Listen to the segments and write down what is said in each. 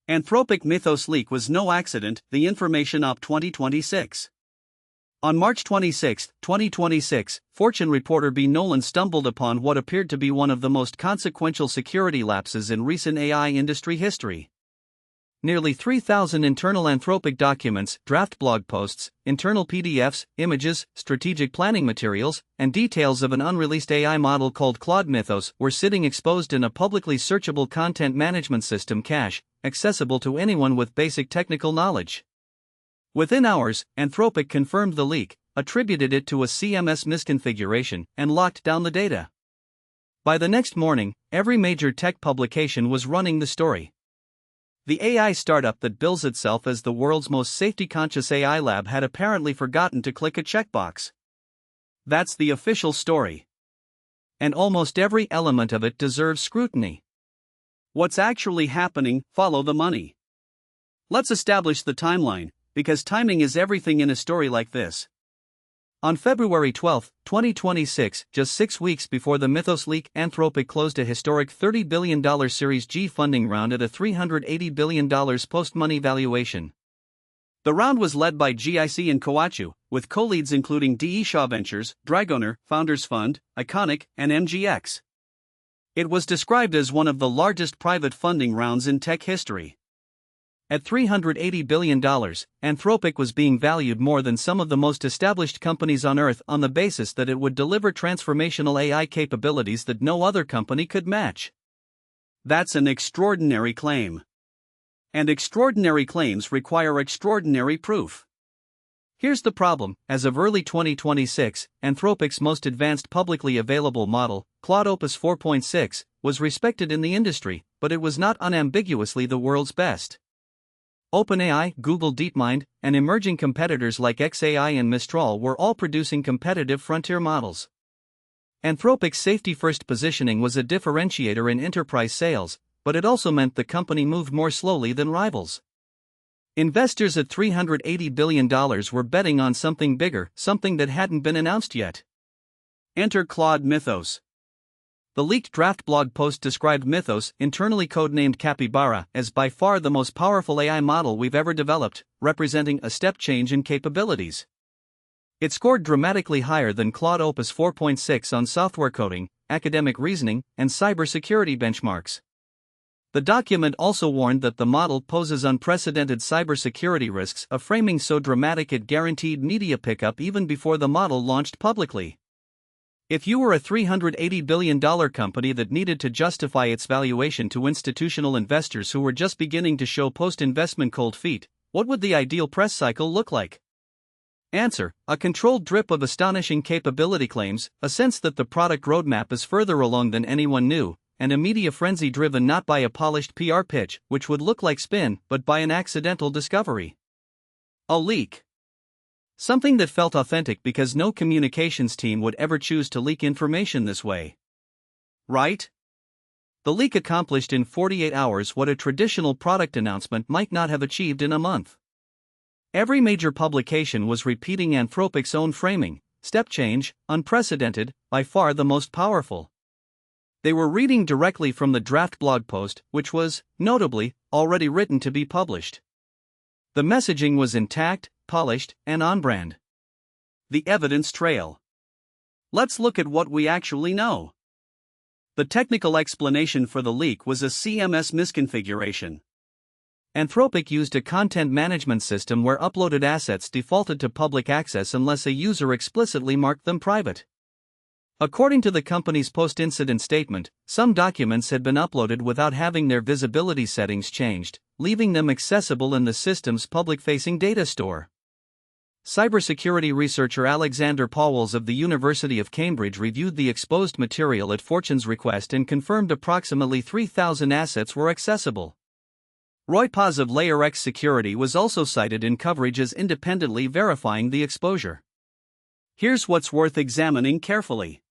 Anthropic Mythos leak was no accident, the Information Op 2026. On March 26, 2026, Fortune reporter B. Nolan stumbled upon what appeared to be one of the most consequential security lapses in recent AI industry history. Nearly 3,000 internal Anthropic documents, draft blog posts, internal PDFs, images, strategic planning materials, and details of an unreleased AI model called Claude Mythos were sitting exposed in a publicly searchable content management system cache, accessible to anyone with basic technical knowledge. Within hours, Anthropic confirmed the leak, attributed it to a CMS misconfiguration, and locked down the data. By the next morning, every major tech publication was running the story. The AI startup that bills itself as the world's most safety-conscious AI lab had apparently forgotten to click a checkbox. That's the official story. And almost every element of it deserves scrutiny. What's actually happening? Follow the money. Let's establish the timeline, because timing is everything in a story like this. On February 12, 2026, just 6 weeks before the Mythos leak, Anthropic closed a historic $30 billion Series G funding round at a $380 billion post-money valuation. The round was led by GIC and Coatue, with co-leads including DE Shaw Ventures, Dragoner, Founders Fund, Iconic, and MGX. It was described as one of the largest private funding rounds in tech history. At $380 billion, Anthropic was being valued more than some of the most established companies on Earth on the basis that it would deliver transformational AI capabilities that no other company could match. That's an extraordinary claim. And extraordinary claims require extraordinary proof. Here's the problem: as of early 2026, Anthropic's most advanced publicly available model, Claude Opus 4.6, was respected in the industry, but it was not unambiguously the world's best. OpenAI, Google DeepMind, and emerging competitors like xAI and Mistral were all producing competitive frontier models. Anthropic's safety-first positioning was a differentiator in enterprise sales, but it also meant the company moved more slowly than rivals. Investors at $380 billion were betting on something bigger, something that hadn't been announced yet. Enter Claude Mythos. The leaked draft blog post described Mythos, internally codenamed Capybara, as by far the most powerful AI model we've ever developed, representing a step change in capabilities. It scored dramatically higher than Claude Opus 4.6 on software coding, academic reasoning, and cybersecurity benchmarks. The document also warned that the model poses unprecedented cybersecurity risks, a framing so dramatic it guaranteed media pickup even before the model launched publicly. If you were a $380 billion company that needed to justify its valuation to institutional investors who were just beginning to show post-investment cold feet, what would the ideal press cycle look like? Answer: a controlled drip of astonishing capability claims, a sense that the product roadmap is further along than anyone knew, and a media frenzy driven not by a polished PR pitch, which would look like spin, but by an accidental discovery. A leak. Something that felt authentic because no communications team would ever choose to leak information this way. Right? The leak accomplished in 48 hours what a traditional product announcement might not have achieved in a month. Every major publication was repeating Anthropic's own framing: step change, unprecedented, by far the most powerful. They were reading directly from the draft blog post, which was, notably, already written to be published. The messaging was intact, polished, and on-brand. The evidence trail. Let's look at what we actually know. The technical explanation for the leak was a CMS misconfiguration. Anthropic used a content management system where uploaded assets defaulted to public access unless a user explicitly marked them private. According to the company's post-incident statement, some documents had been uploaded without having their visibility settings changed, leaving them accessible in the system's public-facing data store. Cybersecurity researcher Alexander Pauwels of the University of Cambridge reviewed the exposed material at Fortune's request and confirmed approximately 3,000 assets were accessible. Roy Paz of Layer X Security was also cited in coverage as independently verifying the exposure. Here's what's worth examining carefully.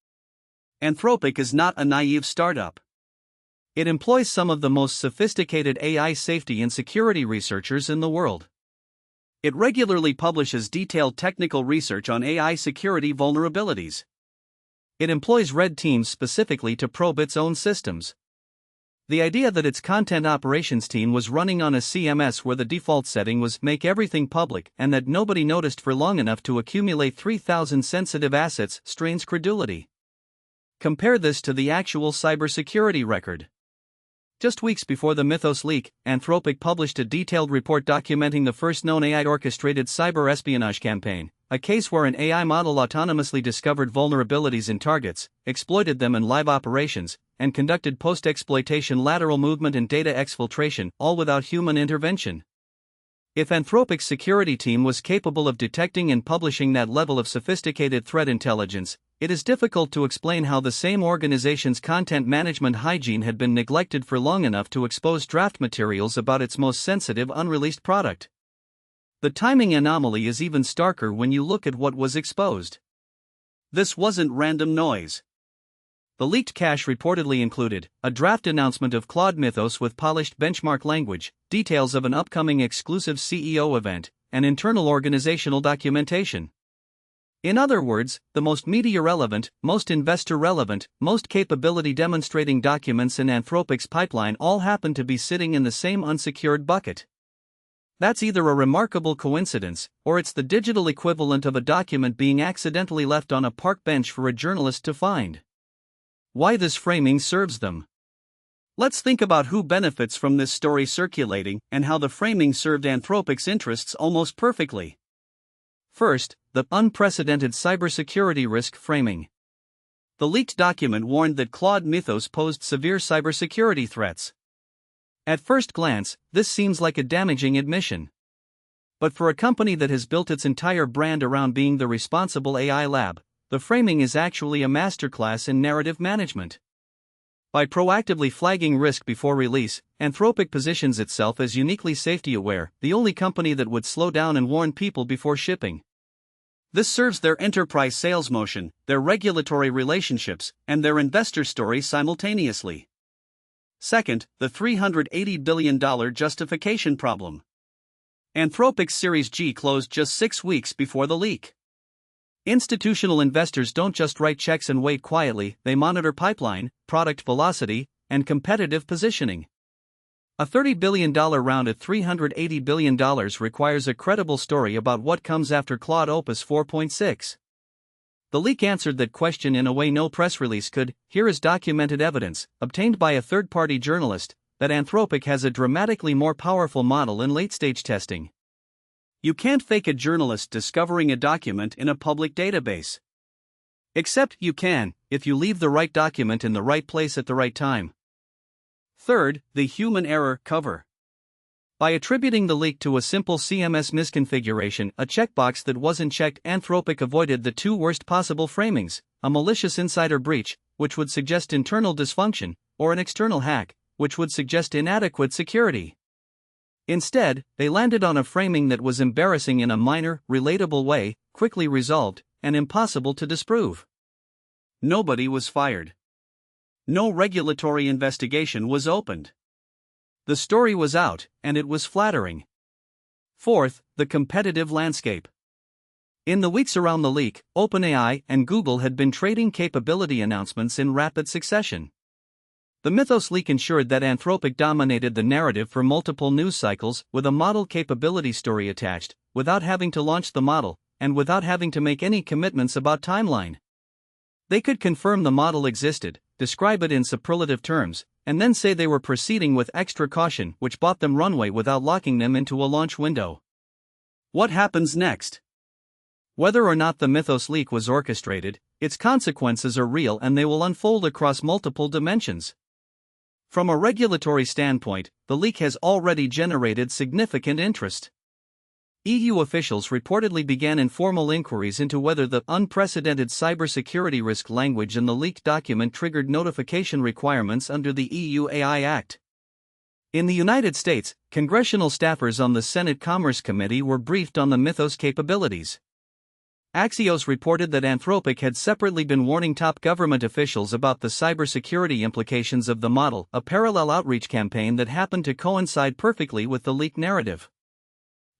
Anthropic is not a naive startup. It employs some of the most sophisticated AI safety and security researchers in the world. It regularly publishes detailed technical research on AI security vulnerabilities. It employs red teams specifically to probe its own systems. The idea that its content operations team was running on a CMS where the default setting was make everything public and that nobody noticed for long enough to accumulate 3,000 sensitive assets strains credulity. Compare this to the actual cybersecurity record. Just weeks before the Mythos leak, Anthropic published a detailed report documenting the first known AI-orchestrated cyber espionage campaign, a case where an AI model autonomously discovered vulnerabilities in targets, exploited them in live operations, and conducted post-exploitation lateral movement and data exfiltration, all without human intervention. If Anthropic's security team was capable of detecting and publishing that level of sophisticated threat intelligence, it is difficult to explain how the same organization's content management hygiene had been neglected for long enough to expose draft materials about its most sensitive unreleased product. The timing anomaly is even starker when you look at what was exposed. This wasn't random noise. The leaked cache reportedly included a draft announcement of Claude Mythos with polished benchmark language, details of an upcoming exclusive CEO event, and internal organizational documentation. In other words, the most media-relevant, most investor-relevant, most capability-demonstrating documents in Anthropic's pipeline all happen to be sitting in the same unsecured bucket. That's either a remarkable coincidence, or it's the digital equivalent of a document being accidentally left on a park bench for a journalist to find. Why this framing serves them? Let's think about who benefits from this story circulating and how the framing served Anthropic's interests almost perfectly. First, the unprecedented cybersecurity risk framing. The leaked document warned that Claude Mythos posed severe cybersecurity threats. At first glance, this seems like a damaging admission. But for a company that has built its entire brand around being the responsible AI lab, the framing is actually a masterclass in narrative management. By proactively flagging risk before release, Anthropic positions itself as uniquely safety-aware, the only company that would slow down and warn people before shipping. This serves their enterprise sales motion, their regulatory relationships, and their investor story simultaneously. Second, the $380 billion justification problem. Anthropic Series G closed just 6 weeks before the leak. Institutional investors don't just write checks and wait quietly, they monitor pipeline, product velocity, and competitive positioning. A $30 billion round at $380 billion requires a credible story about what comes after Claude Opus 4.6. The leak answered that question in a way no press release could. Here is documented evidence, obtained by a third-party journalist, that Anthropic has a dramatically more powerful model in late-stage testing. You can't fake a journalist discovering a document in a public database. Except you can, if you leave the right document in the right place at the right time. Third, the human error cover. By attributing the leak to a simple CMS misconfiguration, a checkbox that wasn't checked, Anthropic avoided the two worst possible framings: a malicious insider breach, which would suggest internal dysfunction, or an external hack, which would suggest inadequate security. Instead, they landed on a framing that was embarrassing in a minor, relatable way, quickly resolved, and impossible to disprove. Nobody was fired. No regulatory investigation was opened. The story was out, and it was flattering. Fourth, the competitive landscape. In the weeks around the leak, OpenAI and Google had been trading capability announcements in rapid succession. The Mythos leak ensured that Anthropic dominated the narrative for multiple news cycles with a model capability story attached, without having to launch the model, and without having to make any commitments about timeline. They could confirm the model existed, describe it in superlative terms, and then say they were proceeding with extra caution, which bought them runway without locking them into a launch window. What happens next? Whether or not the Mythos leak was orchestrated, its consequences are real and they will unfold across multiple dimensions. From a regulatory standpoint, the leak has already generated significant interest. EU officials reportedly began informal inquiries into whether the unprecedented cybersecurity risk language in the leaked document triggered notification requirements under the EU AI Act. In the United States, congressional staffers on the Senate Commerce Committee were briefed on the Mythos capabilities. Axios reported that Anthropic had separately been warning top government officials about the cybersecurity implications of the model, a parallel outreach campaign that happened to coincide perfectly with the leak narrative.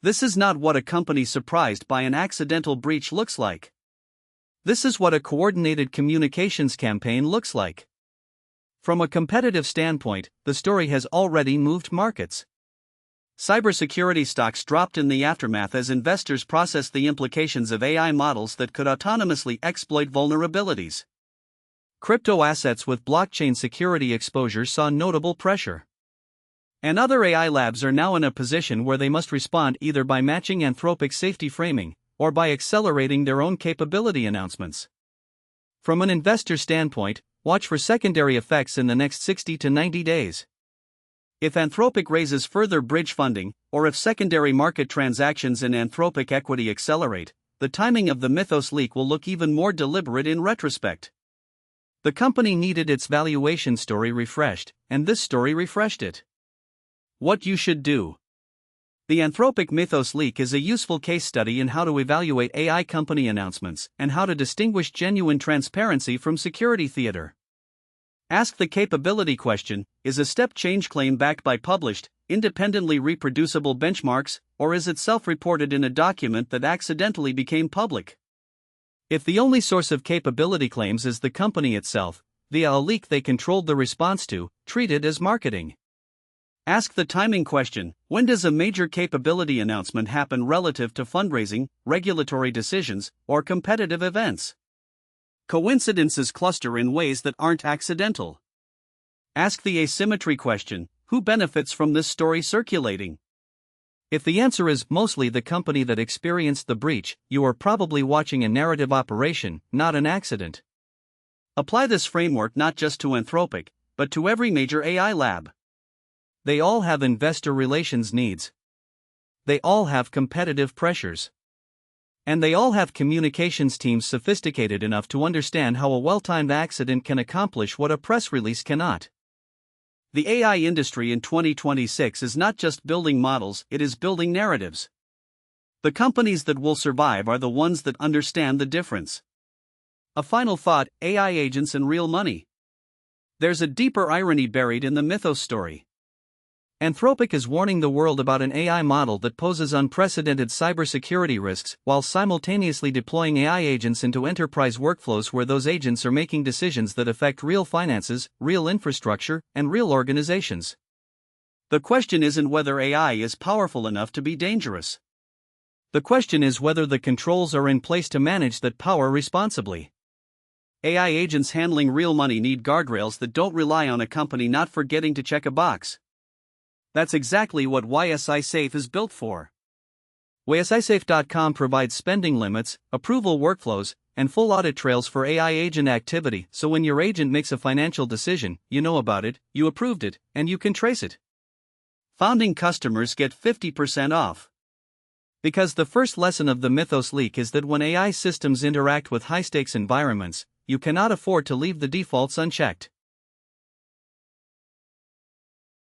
This is not what a company surprised by an accidental breach looks like. This is what a coordinated communications campaign looks like. From a competitive standpoint, the story has already moved markets. Cybersecurity stocks dropped in the aftermath as investors processed the implications of AI models that could autonomously exploit vulnerabilities. Crypto assets with blockchain security exposure saw notable pressure. And other AI labs are now in a position where they must respond either by matching Anthropic safety framing or by accelerating their own capability announcements. From an investor standpoint, watch for secondary effects in the next 60 to 90 days. If Anthropic raises further bridge funding, or if secondary market transactions in Anthropic equity accelerate, the timing of the Mythos leak will look even more deliberate in retrospect. The company needed its valuation story refreshed, and this story refreshed it. What you should do. The Anthropic Mythos leak is a useful case study in how to evaluate AI company announcements and how to distinguish genuine transparency from security theater. Ask the capability question: is a step change claim backed by published, independently reproducible benchmarks, or is it self-reported in a document that accidentally became public? If the only source of capability claims is the company itself, via a leak they controlled the response to, treat it as marketing. Ask the timing question: when does a major capability announcement happen relative to fundraising, regulatory decisions, or competitive events? Coincidences cluster in ways that aren't accidental. Ask the asymmetry question: who benefits from this story circulating? If the answer is mostly the company that experienced the breach, you are probably watching a narrative operation, not an accident. Apply this framework not just to Anthropic, but to every major AI lab. They all have investor relations needs. They all have competitive pressures. And they all have communications teams sophisticated enough to understand how a well-timed accident can accomplish what a press release cannot. The AI industry in 2026 is not just building models, it is building narratives. The companies that will survive are the ones that understand the difference. A final thought: AI agents and real money. There's a deeper irony buried in the Mythos story. Anthropic is warning the world about an AI model that poses unprecedented cybersecurity risks while simultaneously deploying AI agents into enterprise workflows where those agents are making decisions that affect real finances, real infrastructure, and real organizations. The question isn't whether AI is powerful enough to be dangerous. The question is whether the controls are in place to manage that power responsibly. AI agents handling real money need guardrails that don't rely on a company not forgetting to check a box. That's exactly what YSI Safe is built for. YSISafe.com provides spending limits, approval workflows, and full audit trails for AI agent activity, so when your agent makes a financial decision, you know about it, you approved it, and you can trace it. Founding customers get 50% off. Because the first lesson of the Mythos leak is that when AI systems interact with high-stakes environments, you cannot afford to leave the defaults unchecked.